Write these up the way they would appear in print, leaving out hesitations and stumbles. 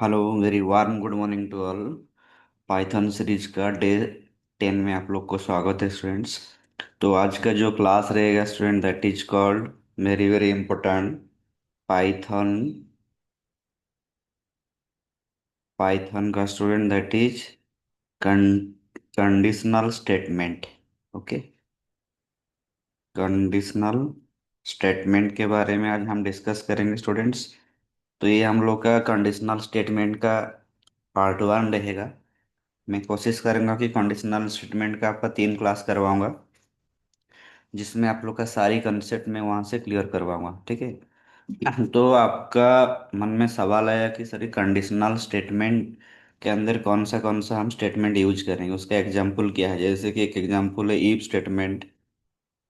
Hello very warm good morning to all. Python series का day 10 में आप लोग को स्वागत है स्टूडेंट्स। तो आज का जो क्लास रहेगा student that is called very very important Python. Python का student that is conditional statement. Okay, conditional statement के बारे में आज हम डिस्कस करेंगे स्टूडेंट्स। तो ये हम लोग का कंडीशनल स्टेटमेंट का पार्ट 1 रहेगा। मैं कोशिश करूंगा कि कंडीशनल स्टेटमेंट का आपका 3 क्लास करवाऊंगा, जिसमें आप लोग का सारी कंसेप्ट मैं वहां से क्लियर करवाऊंगा। ठीक है। तो आपका मन में सवाल आया कि सर कंडीशनल स्टेटमेंट के अंदर कौन सा हम स्टेटमेंट यूज करेंगे, उसका एग्जांपल क्या है। जैसे कि एक एग्जांपल है इफ स्टेटमेंट,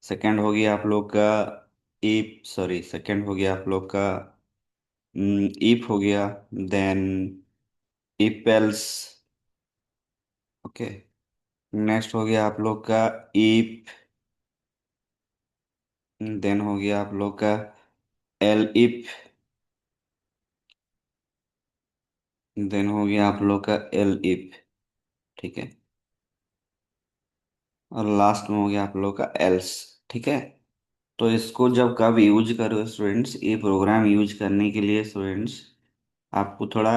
सेकंड हो गया आप लोग का इफ सॉरी सेकंड हो गया आप लोग का इफ हो गया, then if else. Okay, next हो गया आप लोग का इफ, देन हो गया आप लोग का एल इफ, देन हो गया आप लोग का एल इफ। ठीक है, और लास्ट में हो गया आप लोग का एल्स। ठीक है। तो इसको जब कब यूज करो स्टूडेंट्स, ये प्रोग्राम यूज करने के लिए स्टूडेंट्स आपको थोड़ा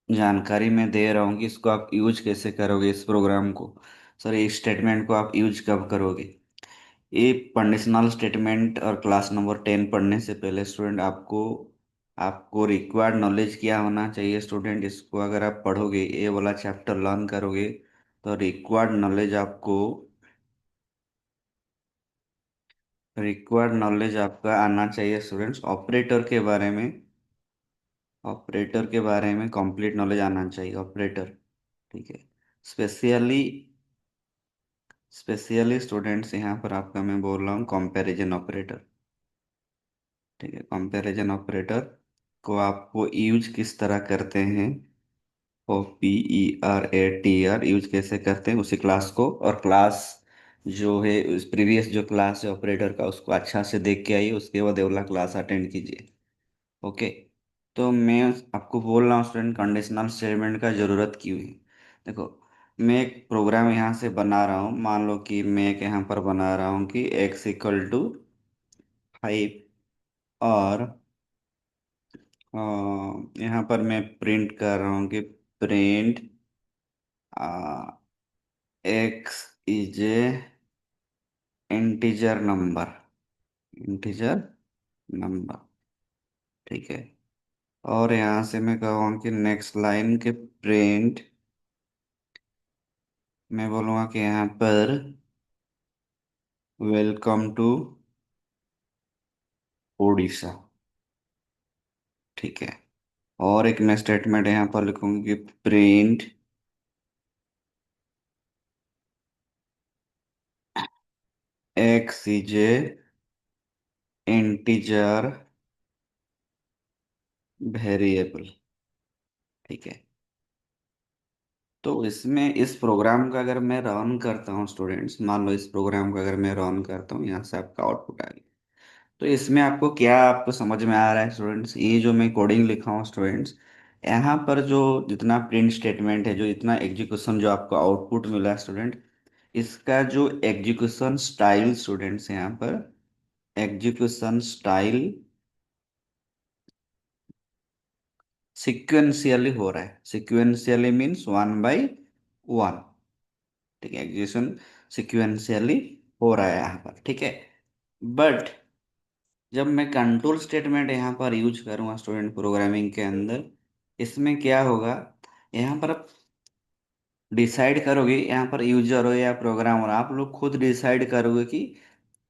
जानकारी मैं दे रहा हूँ कि इसको आप यूज कैसे करोगे इस प्रोग्राम को। सर इस स्टेटमेंट को आप यूज कब करोगे। ये कंडीशनल स्टेटमेंट और क्लास नंबर 10 पढ़ने से पहले स्टूडेंट आपको आपको रिक्वायर्ड नॉलेज क्या होना चाहिए स्टूडेंट। इसको अगर आप पढ़ोगे, ये वाला चैप्टर लर्न करोगे, तो रिक्वायर्ड नॉलेज आपका आना चाहिए स्टूडेंट्स ऑपरेटर के बारे में। ऑपरेटर के बारे में कंप्लीट नॉलेज आना चाहिए ऑपरेटर। ठीक है। स्पेशली स्पेशली स्टूडेंट्स यहाँ पर आपका मैं बोल रहा हूँ कंपैरिजन ऑपरेटर। ठीक है, कंपैरिजन ऑपरेटर को आपको यूज किस तरह करते हैं, O P E R A T R use कैसे करते हैं उसी क्लास को। और क्लास जो है उस प्रीवियस जो क्लास है ऑपरेटर का, उसको अच्छा से देख के आइए, उसके बाद ये वाला क्लास अटेंड कीजिए। ओके। तो मैं आपको बोल रहा हूँ स्टूडेंट कंडीशनल स्टेटमेंट का ज़रूरत क्यों है। देखो, मैं एक प्रोग्राम यहाँ से बना रहा हूँ, मान लो कि मैं एक यहाँ पर बना रहा हूँ कि x इक्वल टू 5, और यहाँ पर मैं प्रिंट कर रहा हूँ कि print x is a integer number, integer number. ठीक है। और यहाँ से मैं कहूँगा कि नेक्स्ट लाइन के प्रिंट, मैं बोलूँगा कि यहाँ पर वेलकम टू उड़ीसा। ठीक है। और एक मैं स्टेटमेंट यहाँ पर लिखूंगी कि print x is a integer variable. ठीक है। तो इसमें इस प्रोग्राम का अगर मैं रन करता हूँ स्टूडेंट्स, मान लो इस प्रोग्राम का अगर मैं रन करता हूँ, यहाँ से आपका आउटपुट आ गया। तो इसमें आपको क्या आपको समझ में आ रहा है स्टूडेंट्स, ये जो मैं कोडिंग लिखा हूँ स्टूडेंट्स, यहाँ पर जो जितना प्रिंट स्टेटमेंट है, जो इतना एग्जीक्यूशन जो आपको आउटपुट मिला है स्टूडेंट, इसका जो एग्जीक्यूशन स्टाइल स्टूडेंट्स यहाँ पर एग्जीक्यूशन स्टाइल सिक्वेंशियली हो रहा है। Sequentially means 1 by 1। ठीक है, एग्जीक्यूशन सिक्वेंशियली हो रहा है यहाँ पर। ठीक है। बट जब मैं कंट्रोल स्टेटमेंट यहाँ पर यूज करूँगा स्टूडेंट प्रोग्रामिंग के अंदर, इसमें क्या होगा, यहाँ पर आप डिसाइड करोगे, यहाँ पर यूजर हो या प्रोग्रामर, आप लोग खुद डिसाइड करोगे कि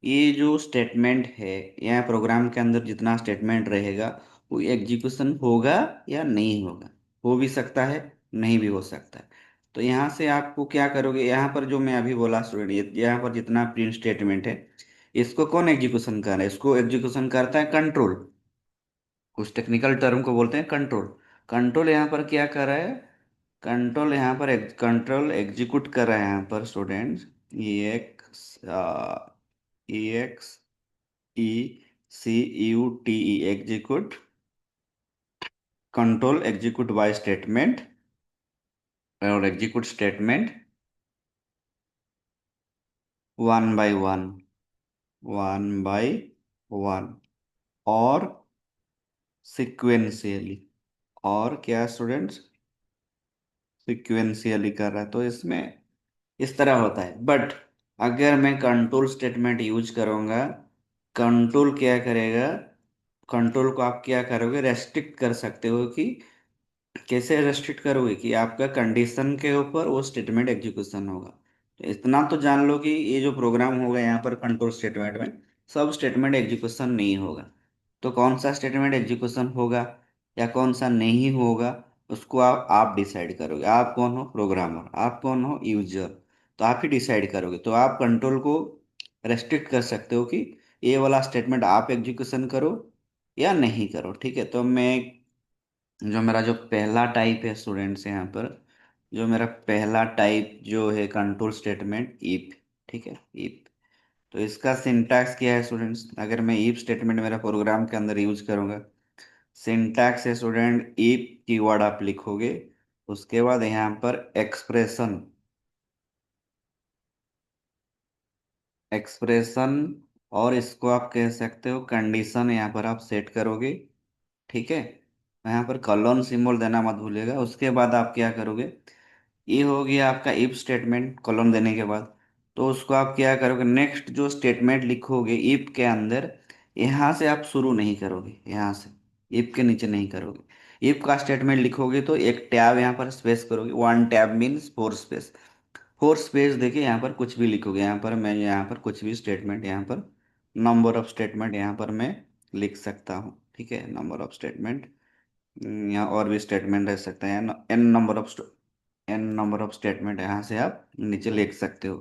ये जो स्टेटमेंट है, यहाँ प्रोग्राम के अंदर जितना स्टेटमेंट रहेगा वो एग्जीक्यूशन होगा या नहीं होगा। हो भी सकता है, नहीं भी हो सकता है। तो यहाँ से आपको क्या करोगे, यहाँ पर जो मैं अभी बोला स्टूडेंट, यहाँ पर जितना प्रिंट स्टेटमेंट है, इसको कौन एग्जीक्यूशन कर रहा है, इसको एग्जीक्यूशन करता है कंट्रोल। कुछ टेक्निकल टर्म को बोलते हैं कंट्रोल। कंट्रोल यहाँ पर क्या कर रहा है, कंट्रोल एग्जीक्यूट कर रहा है यहाँ पर students E X E X E C U T E execute control execute by statement और execute statement one by one, one by one, और सिक्वेंशियली, और क्या स्टूडेंट्स, सिक्वेंशियली कर रहा है। तो इसमें इस तरह होता है। बट अगर मैं कंट्रोल स्टेटमेंट यूज करूंगा, कंट्रोल क्या करेगा, कंट्रोल को आप क्या करोगे, रेस्ट्रिक्ट कर सकते हो कि कैसे रेस्ट्रिक्ट करोगे कि आपका कंडीशन के ऊपर वो स्टेटमेंट एग्जीक्यूशन होगा। तो इतना तो जान लो कि ये जो प्रोग्राम होगा यहाँ पर कंट्रोल स्टेटमेंट में सब स्टेटमेंट एग्जीक्यूशन नहीं होगा। तो कौन सा स्टेटमेंट एग्जीक्यूशन होगा या कौन सा नहीं होगा, उसको आप डिसाइड करोगे। आप कौन हो, प्रोग्रामर, आप कौन हो, यूजर। तो आप ही डिसाइड करोगे। तो आप कंट्रोल को रेस्ट्रिक्ट कर सकते हो कि ये वाला स्टेटमेंट आप एग्जीक्यूशन करो या नहीं करो। ठीक है। तो मैं जो मेरा जो पहला टाइप है स्टूडेंट्स यहाँ पर, जो मेरा पहला टाइप जो है कंट्रोल स्टेटमेंट इफ। ठीक है, इफ। तो इसका सिंटैक्स क्या है स्टूडेंट्स, अगर मैं इफ स्टेटमेंट मेरा प्रोग्राम के अंदर यूज करूंगा, सिंटैक्स है स्टूडेंट, इफ कीवर्ड आप लिखोगे, उसके बाद यहाँ पर एक्सप्रेशन, एक्सप्रेशन, और इसको आप कह सकते हो कंडीशन, यहाँ पर आप सेट करोगे। ठीक है। यहाँ पर कॉलन सिंबल देना मत भूलिएगा। उसके बाद आप क्या करोगे, ये हो गया आपका इफ स्टेटमेंट कॉलन देने के बाद। तो उसको आप क्या करोगे, नेक्स्ट जो स्टेटमेंट लिखोगे इफ के अंदर, यहाँ से आप शुरू नहीं करोगे, यहाँ से इफ के नीचे नहीं करोगे। इफ का स्टेटमेंट लिखोगे तो एक टैब यहाँ पर स्पेस करोगे, one tab means four space. Four space देखिए, यहाँ पर कुछ भी लिखोगे, यहाँ पर मैं यहाँ पर कुछ भी स्टेटमेंट, यहाँ पर नंबर ऑफ स्टेटमेंट यहाँ पर मैं लिख सकता हूँ। ठीक है, नंबर ऑफ स्टेटमेंट, यहाँ और भी स्टेटमेंट रह सकता है, n number of, n number of statement यहाँ से आप नीचे लिख सकते हो।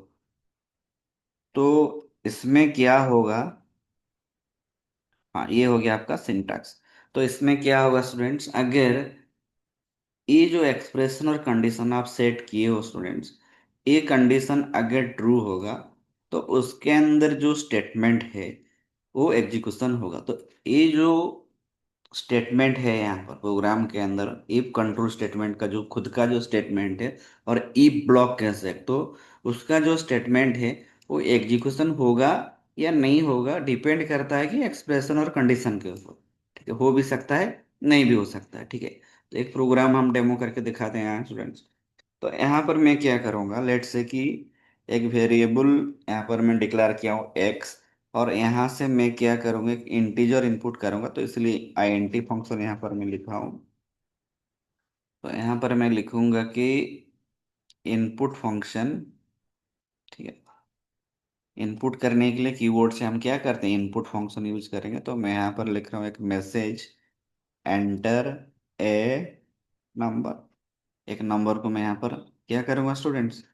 तो इसमें क्या होगा, हाँ ये हो गया आपका सिंटैक्स। तो इसमें क्या होगा स्टूडेंट्स, अगर ये जो एक्सप्रेशन और कंडीशन आप सेट किए हो स्टूडेंट्स, ये कंडीशन अगर ट्रू होगा तो उसके अंदर जो स्टेटमेंट है वो एग्जीक्यूशन होगा। तो ये जो स्टेटमेंट है यहाँ पर प्रोग्राम के अंदर, इफ कंट्रोल स्टेटमेंट का जो खुद का जो स्टेटमेंट है, और इफ ब्लॉक कह सकते तो उसका जो स्टेटमेंट है वो एग्जीक्यूशन होगा या नहीं होगा, डिपेंड करता है कि एक्सप्रेशन और कंडीशन के ऊपर। ठीक है, हो भी सकता है, नहीं भी हो सकता है। ठीक है। तो एक प्रोग्राम हम डेमो करके दिखाते हैं यहाँ स्टूडेंट्स। तो यहाँ पर मैं क्या करूँगा, लेट से कि एक वेरिएबल यहाँ पर मैं डिक्लेयर किया हूँ एक्स, और यहाँ से मैं क्या करूँगा, एक इंटीजर इनपुट करूँगा। तो इसलिए आईएनटी फंक्शन यहाँ पर मैं लिखा हूँ। तो यहाँ पर मैं लिखूंगा कि इनपुट फंक्शन, ठीक है, इनपुट करने के लिए कीवर्ड से हम क्या करते हैं, इनपुट फंक्शन यूज करेंगे। तो मैं यहाँ पर लिख रहा हूँ एक मैसेज, एंटर ए नंबर। एक नंबर को मैं यहाँ पर क्या करूँगा स्टूडेंट्स,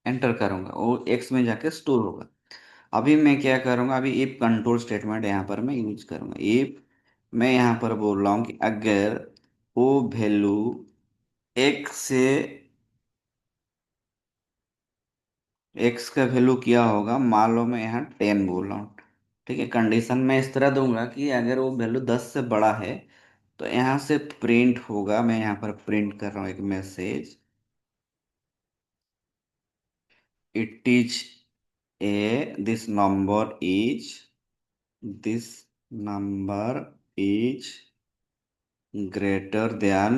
एंटर करूँगा, वो एक्स में जाके स्टोर होगा। अभी मैं क्या करूँगा, अभी इफ कंट्रोल स्टेटमेंट यहाँ पर मैं यूज करूँगा। इफ मैं यहाँ पर बोल रहा हूँ कि अगर वो वैल्यू एक्स से, एक्स का वैल्यू क्या होगा, मान लो मैं यहाँ 10 बोल रहा हूँ। ठीक है, कंडीशन मैं इस तरह दूंगा कि अगर वो वैल्यू 10 से बड़ा है तो यहाँ से प्रिंट होगा, मैं यहाँ पर प्रिंट कर रहा हूँ एक message, it is a, this number is, this number is greater than,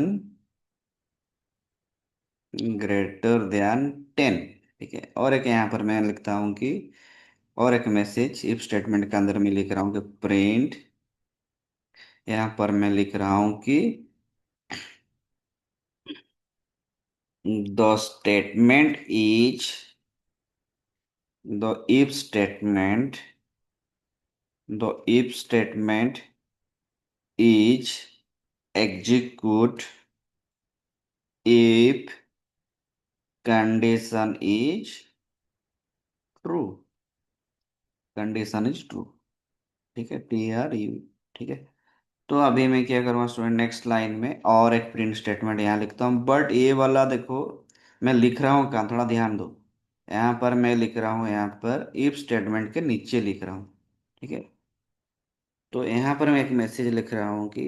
greater than 10। ठीक है, और एक यहाँ पर मैं लिखता हूँ कि, और एक मैसेज इफ स्टेटमेंट के अंदर मैं लिख रहा हूँ कि प्रिंट, यहाँ पर मैं लिख रहा हूँ कि the statement is, the if statement, the if statement is execute if condition is true, condition is true। ठीक है, TRU। ठीक है। तो अभी मैं क्या करूँगा स्टूडेंट, नेक्स्ट लाइन में और एक प्रिंट स्टेटमेंट यहाँ लिखता हूँ। बट ये वाला देखो, मैं लिख रहा हूँ कहाँ, थोड़ा ध्यान दो। यहाँ पर मैं लिख रहा हूँ, यहाँ पर इफ स्टेटमेंट के नीचे लिख रहा हूँ। ठीक है। तो यहाँ पर मैं एक मैसेज लिख रहा हूँ कि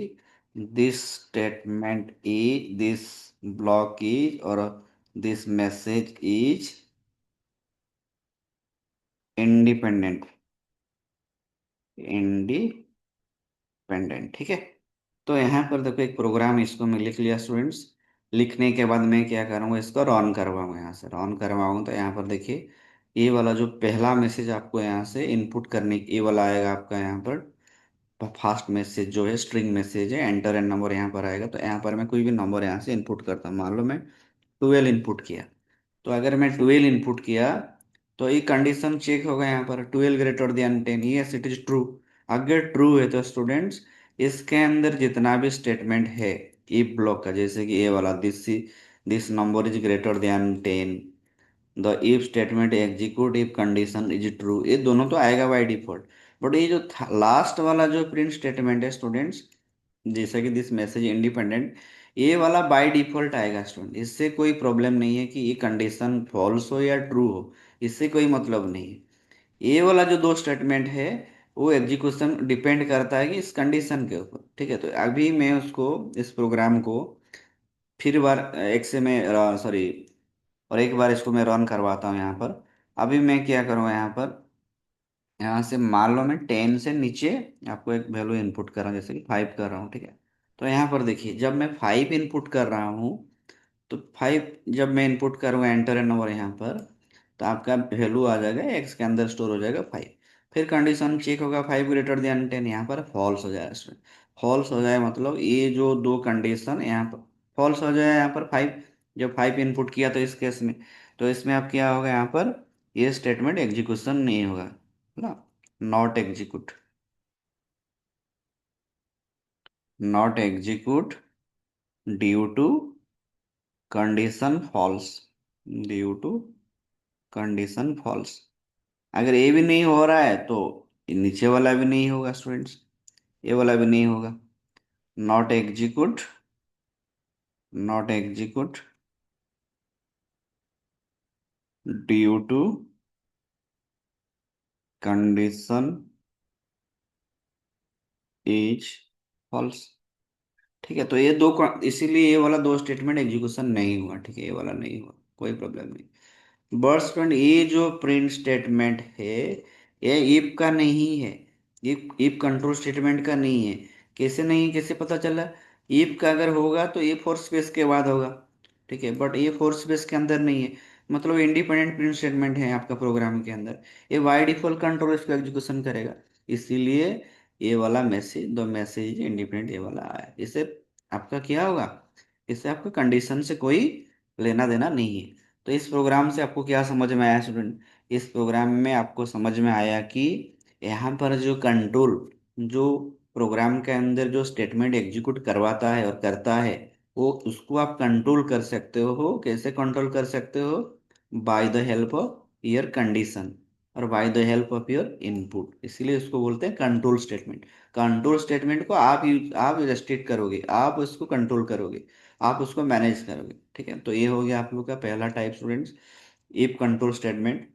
this statement is, this block is, और this message is independent, independent, ठीक है। तो यहाँ पर देखो एक प्रोग्राम, इसको मैं लिख लिया स्टूडेंट्स। लिखने के बाद मैं क्या करूँगा, इसको रन करवाऊंगा। यहाँ से रन करवाऊंगा तो यहाँ पर देखिए ये वाला जो पहला मैसेज आपको यहाँ से इनपुट करने, ये वाला आएगा आपका यहाँ पर। फास्ट मैसेज जो है स्ट्रिंग मैसेज है, एंटर एंड नंबर यहाँ पर आएगा। तो यहाँ पर मैं कोई भी नंबर यहाँ से इनपुट करता हूँ। मान लो मैं 12 इनपुट किया, तो अगर मैं 12 इनपुट किया तो ये कंडीशन चेक होगा यहाँ पर, 12 greater than 10, yes it is true. अगर ट्रू है तो स्टूडेंट्स इसके अंदर जितना भी स्टेटमेंट है इफ ब्लॉक का, जैसे कि ये वाला, this number is greater than 10, the if statement execute if condition is true, ये दोनों तो आएगा बाय डिफॉल्ट। बट ये जो लास्ट वाला जो प्रिंट स्टेटमेंट है स्टूडेंट्स, जैसे कि दिस मैसेज इंडिपेंडेंट, ये वाला बाय डिफॉल्ट आएगा स्टूडेंट। इससे कोई प्रॉब्लम नहीं है कि ये कंडीशन फॉल्स हो या ट्रू हो, इससे कोई मतलब नहीं है। ये वाला जो दो स्टेटमेंट है वो एग्जीक्यूशन डिपेंड करता है कि इस कंडीशन के ऊपर, ठीक है। तो अभी मैं उसको, इस प्रोग्राम को फिर बार एक से मैं सॉरी, और एक बार इसको मैं रन करवाता हूँ यहाँ पर। अभी मैं क्या करूँगा यहाँ पर, यहाँ से मान लो मैं 10 से नीचे आपको एक वैल्यू इनपुट कर रहा हूँ, जैसे कि 5 कर रहा हूँ, ठीक है। तो यहाँ पर देखिए जब मैं 5 इनपुट कर रहा हूँ, तो 5 जब मैं इनपुट करूँगा एंटर एन नंबर यहाँ पर, तो आपका वैल्यू आ जाएगा एक्स के अंदर स्टोर हो जाएगा 5। फिर कंडीशन चेक होगा 5 ग्रेटर देन 10, यहाँ पर फॉल्स हो जाएगा स्टूडेंट। फॉल्स हो जाए मतलब ये जो दो कंडीशन यहाँ पर फॉल्स हो जाए, यहाँ पर 5, जब 5 इनपुट किया तो इस केस में, तो इसमें अब क्या होगा यहाँ पर, ये स्टेटमेंट एग्जीक्यूशन नहीं होगा ना, not execute, not execute due to condition false, due to condition false. अगर ये भी नहीं हो रहा है तो नीचे वाला भी नहीं होगा स्टूडेंट्स, ये वाला भी नहीं होगा। Not execute, not execute due to condition is false, ठीक है। तो ये दो इसीलिए ये वाला दो स्टेटमेंट एग्जीक्यूशन नहीं हुआ, ठीक है, ये वाला नहीं हुआ, कोई प्रॉब्लम नहीं। बट स्टूडेंट ये जो प्रिंट स्टेटमेंट है ये इफ का नहीं है, इफ कंट्रोल स्टेटमेंट का नहीं है। कैसे नहीं, कैसे पता चला? इफ का अगर होगा तो ये फोर स्पेस के बाद होगा, ठीक है, बट ये फोर स्पेस के अंदर नहीं है। मतलब इंडिपेंडेंट प्रिंट स्टेटमेंट है आपका प्रोग्राम के अंदर, ये बाय डिफॉल्ट कंट्रोल इसको एग्जीक्यूशन करेगा। इसीलिए ये वाला मैसेज, दो मैसेज इंडिपेंडेंट ये वाला आया, इससे आपका क्या होगा, इससे आपका कंडीशन से कोई लेना देना नहीं है। तो इस प्रोग्राम से आपको क्या समझ में आया स्टूडेंट? इस प्रोग्राम में आपको समझ में आया कि यहाँ पर जो कंट्रोल, जो प्रोग्राम के अंदर जो स्टेटमेंट एग्जीक्यूट करवाता है और करता है, वो उसको आप कंट्रोल कर सकते हो। कैसे कंट्रोल कर सकते हो? By the help of your condition और by the help of your input, इसीलिए उसको बोलते हैं कंट्रोल स्टेटमेंट। कंट्रोल स्टेटमेंट को आप रेस्ट्रिक्ट करोगे, आप उसको कंट्रोल करोगे, आप उसको मैनेज करोगे, ठीक है। तो ये हो गया आप लोग का पहला type students, if control statement.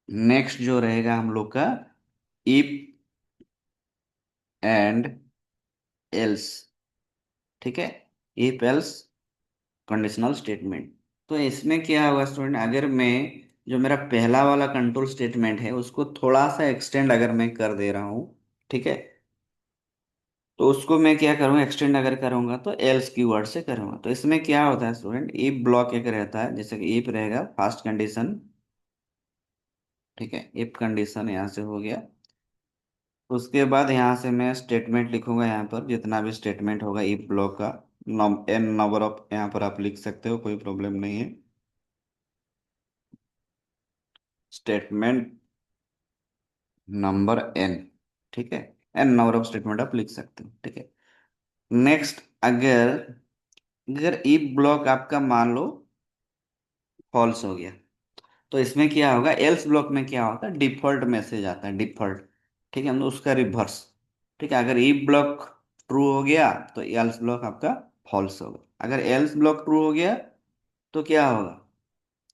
Next जो रहेगा हम लोग का, इफ एंड एल्स, ठीक है, इफ एल्स कंडीशनल स्टेटमेंट। तो इसमें क्या होगा स्टूडेंट, अगर मैं जो मेरा पहला वाला कंट्रोल स्टेटमेंट है उसको थोड़ा सा एक्सटेंड अगर मैं कर दे रहा हूँ, ठीक है, तो उसको मैं क्या करूँगा, एक्सटेंड अगर करूँगा तो एल्स कीवर्ड से करूँगा। तो इसमें क्या होता है स्टूडेंट, इफ ब्लॉक एक रहता है, जैसे कि इफ रहेगा फर्स्ट कंडीशन, ठीक है, इफ कंडीशन यहाँ से हो गया। उसके बाद यहाँ से मैं स्टेटमेंट लिखूंगा, यहाँ पर जितना भी स्टेटमेंट होगा इफ ब्लॉक का, एन नंबर ऑफ यहाँ पर आप लिख सकते हो, कोई प्रॉब्लम नहीं है। स्टेटमेंट नंबर एन, ठीक है, एन नंबर ऑफ स्टेटमेंट आप लिख सकते हो, ठीक है। नेक्स्ट, अगर अगर इफ ब्लॉक आपका मान लो फॉल्स हो गया, तो इसमें क्या होगा, एल्स ब्लॉक में क्या होता है, डिफॉल्ट मैसेज आता है, डिफॉल्ट, ठीक है, मतलब उसका रिवर्स, ठीक है। अगर इफ ब्लॉक ट्रू हो गया तो एल्स ब्लॉक आपका फॉल्स होगा। अगर एल्स ब्लॉक ट्रू हो गया तो क्या होगा,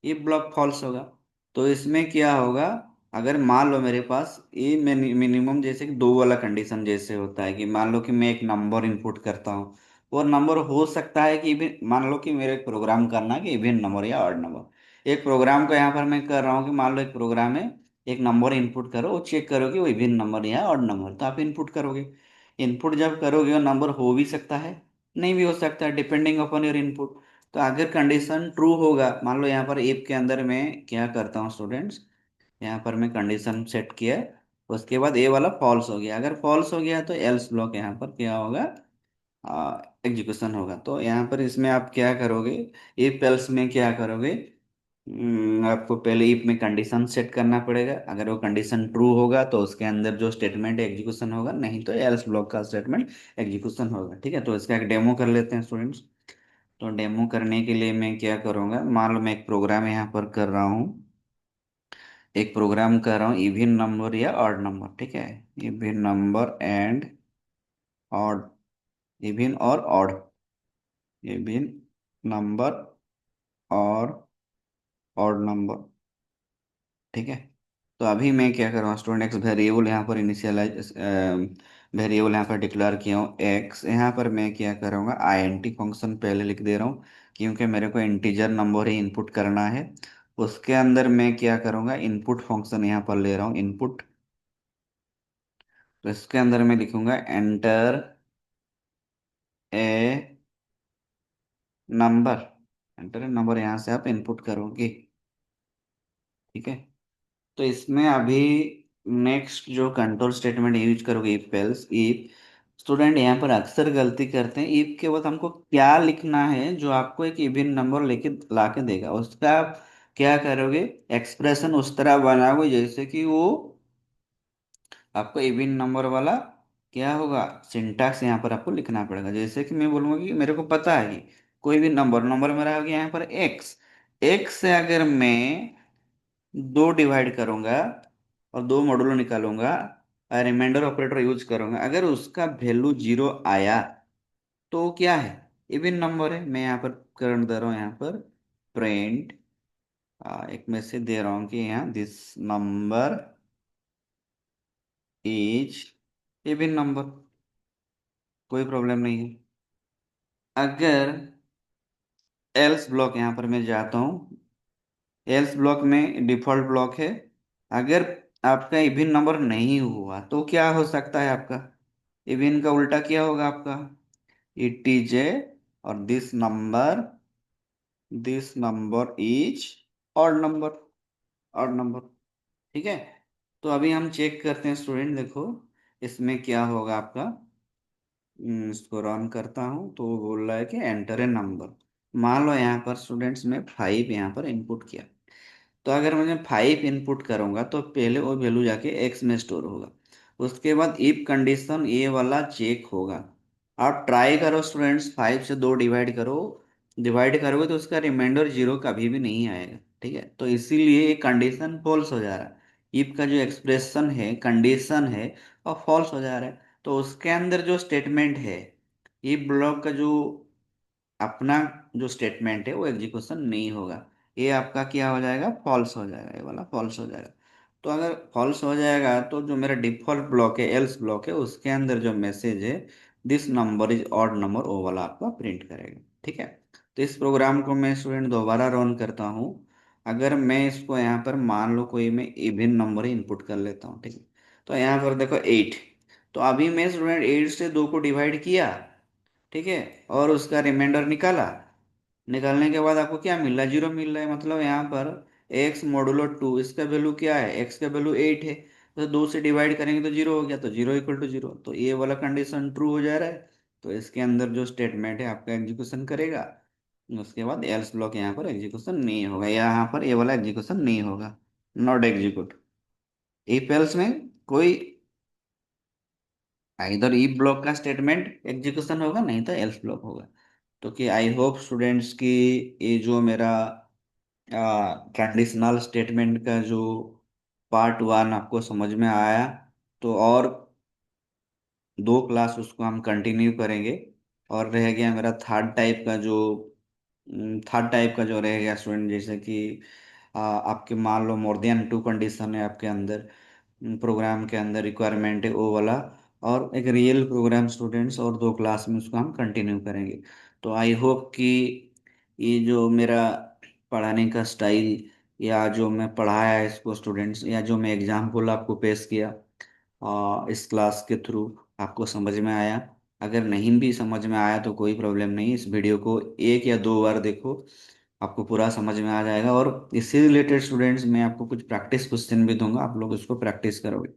इफ ब्लॉक फॉल्स होगा। तो इसमें क्या होगा, अगर मान लो मेरे पास ये मिनिमम जैसे कि दो वाला कंडीशन जैसे होता है कि मान लो कि मैं एक नंबर इनपुट करता हूँ, वो नंबर हो सकता है कि इवन मान लो कि मेरे एक प्रोग्राम करना है कि इवन नंबर या ऑड नंबर, एक प्रोग्राम को यहाँ पर मैं कर रहा हूँ कि मान लो एक प्रोग्राम है, एक नंबर इनपुट करो, वो चेक करो कि वो इवन नंबर या ऑड नंबर, तो आप इनपुट करोगे। इनपुट जब करोगे वो नंबर हो भी सकता है, नहीं भी हो सकता है, डिपेंडिंग अपॉन योर इनपुट। तो अगर कंडीशन ट्रू होगा, मान लो यहाँ पर इफ के अंदर मैं क्या करता हूँ स्टूडेंट्स, यहाँ पर मैं कंडीशन सेट किया, उसके बाद ए वाला फॉल्स हो गया, अगर फॉल्स हो गया तो एल्स ब्लॉक यहाँ पर क्या होगा, एग्जीक्यूशन होगा। तो यहाँ पर इसमें आप क्या करोगे, इफ एल्स में क्या करोगे, आपको पहले इफ में कंडीशन सेट करना पड़ेगा, अगर वो कंडीशन ट्रू होगा तो उसके अंदर जो स्टेटमेंट एग्जीक्यूशन होगा, नहीं तो एल्स ब्लॉक का स्टेटमेंट एग्जीक्यूशन होगा। ठीक है, तो इसका एक डेमो कर लेते हैं स्टूडेंट्स। तो डेमो करने के लिए मैं क्या करूँगा, मान लो मैं एक प्रोग्राम यहाँ पर कर रहा हूँ, एक प्रोग्राम कर रहा हूँ इवन नंबर या ऑड नंबर, ठीक है, even number and odd, even और ऑड, इवन नंबर और ऑड नंबर, ठीक है। तो अभी मैं क्या कर रहा हूँ स्टूडेंट, एक्स वेरिएबल यहाँ पर इनिशियलाइज, वेरिएबल यहाँ पर डिक्लेयर किया हूँ एक्स, यहाँ पर मैं क्या करूँगा आईएनटी फंक्शन पहले लिख दे रहा हूँ, क्योंकि मेरे को इंटीजर नंबर ही इनपुट करना है। उसके अंदर मैं क्या करूँगा, इनपुट फंक्शन यहाँ पर ले रहा हूँ इनपुट, तो इसके अंदर मैं लिखूंगा enter a number, enter a number यहाँ से आप इनपुट करोगे, ठीक है। तो इसमें अभी नेक्स्ट जो कंट्रोल स्टेटमेंट यूज करोगे, इफ एल्स इफ, स्टूडेंट यहाँ पर अक्सर गलती करते हैं, इफ के बाद हमको क्या लिखना है जो आपको एक इवन नंबर लेके ला के देगा, उसका आप क्या करोगे, एक्सप्रेशन उस तरह बनाओगे जैसे कि वो आपको इवन नंबर वाला क्या होगा, सिंटैक्स यहाँ पर आपको लिखना पड़ेगा। जैसे कि मैं बोलूँगा कि मेरे को पता है कि कोई भी नंबर, नंबर मेरा आ गया यहाँ पर एक्स, एक्स से अगर मैं दो डिवाइड करूंगा और दो मॉडुलो निकालूंगा, रिमाइंडर ऑपरेटर यूज करूंगा, अगर उसका वैल्यू जीरो आया तो क्या है, इवन नंबर है। मैं यहाँ पर करंट दे रहा हूँ, यहाँ पर प्रिंट, एक मैसेज दे रहा हूँ कि यहाँ this number is even number, कोई प्रॉब्लम नहीं है। अगर एल्स ब्लॉक यहाँ पर मैं जाता हूँ, एल्स ब्लॉक में डिफॉल्ट ब्लॉक है, अगर आपका इवन नंबर नहीं हुआ तो क्या हो सकता है आपका, इवन का उल्टा क्या होगा आपका, इट इज ए, और this number is odd number, odd number, ठीक है। तो अभी हम चेक करते हैं स्टूडेंट, देखो इसमें क्या होगा आपका, इसको रन करता हूँ तो वो बोल रहा है कि एंटर ए नंबर, मान लो यहाँ पर स्टूडेंट्स में 5 यहाँ पर इनपुट किया, तो अगर मैं 5 इनपुट करूंगा तो पहले वो वैल्यू जाके एक्स में स्टोर होगा, उसके बाद इफ कंडीशन ये वाला चेक होगा। आप ट्राई करो स्टूडेंट्स, 5 से 2 डिवाइड करो, डिवाइड करोगे तो उसका रिमाइंडर जीरो कभी भी नहीं आएगा, ठीक है। तो इसीलिए ये कंडीशन फॉल्स हो जा रहा है, इफ का जो एक्सप्रेशन है कंडीशन है और फॉल्स हो जा रहा है, तो उसके अंदर जो स्टेटमेंट है, इफ ब्लॉक का जो अपना जो स्टेटमेंट है वो एग्जीक्यूशन नहीं होगा, ये आपका क्या हो जाएगा, फॉल्स हो जाएगा, ये वाला फॉल्स हो जाएगा। तो अगर फॉल्स हो जाएगा तो जो मेरा डिफॉल्ट ब्लॉक है, एल्स ब्लॉक है, उसके अंदर जो मैसेज है this number is odd number, वो वाला आपका प्रिंट करेगा, ठीक है। तो इस प्रोग्राम को मैं स्टूडेंट दोबारा रन करता हूँ, अगर मैं इसको यहाँ पर मान लो कोई मैं इवन नंबर ही इनपुट कर लेता हूँ, ठीक है। तो यहाँ पर देखो 8, तो अभी मैं स्टूडेंट 8 से 2 को डिवाइड किया, ठीक है, और उसका रिमाइंडर निकाला, निकालने के बाद आपको क्या मिल रहा है, जीरो मिल रहा है, मतलब यहाँ पर एक्स मॉडुलो टू, इसका वैल्यू क्या है, एक्स का वैल्यू 8 है, तो 2 से डिवाइड करेंगे तो जीरो हो गया, तो जीरो इक्वल टू जीरो, तो ये वाला कंडीशन ट्रू हो जा रहा है। तो इसके अंदर जो स्टेटमेंट है आपका एग्जीक्यूशन करेगा, उसके बाद एल्स ब्लॉक यहाँ पर एग्जीक्यूशन नहीं होगा, यहाँ पर ये वाला एग्जीक्यूशन नहीं होगा, नॉट एग्जीक्यूट। इफ एल्स में कोई इधर ई ब्लॉक का स्टेटमेंट एग्जीक्यूशन होगा, नहीं तो एल्स ब्लॉक होगा। तो कि आई होप स्टूडेंट्स की ये जो मेरा कंडीशनल स्टेटमेंट का जो पार्ट वन आपको समझ में आया, तो और दो क्लास उसको हम कंटिन्यू करेंगे। और रह गया मेरा थर्ड टाइप का जो रह गया स्टूडेंट, जैसे कि आपके मान लो मोर देन टू कंडीशन है आपके अंदर, प्रोग्राम के अंदर रिक्वायरमेंट है वो वाला, और एक रियल प्रोग्राम स्टूडेंट्स, और 2 क्लास में उसको हम कंटिन्यू करेंगे। तो आई होप कि ये जो मेरा पढ़ाने का स्टाइल, या जो मैं पढ़ाया है इसको स्टूडेंट्स, या जो मैं एग्जाम्पल आपको पेश किया इस क्लास के थ्रू, आपको समझ में आया। अगर नहीं भी समझ में आया तो कोई प्रॉब्लम नहीं, इस वीडियो को 1 या 2 बार देखो, आपको पूरा समझ में आ जाएगा। और इससे रिलेटेड स्टूडेंट्स मैं आपको कुछ प्रैक्टिस क्वेश्चन भी दूंगा, आप लोग इसको प्रैक्टिस करोगे।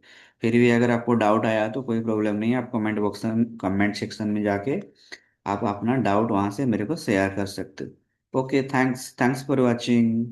फिर भी अगर आपको डाउट आया तो कोई प्रॉब्लम नहीं है, आप कमेंट सेक्शन में जाके आप अपना डाउट वहां से मेरे को शेयर कर सकते हो। Okay, thanks thanks for watching.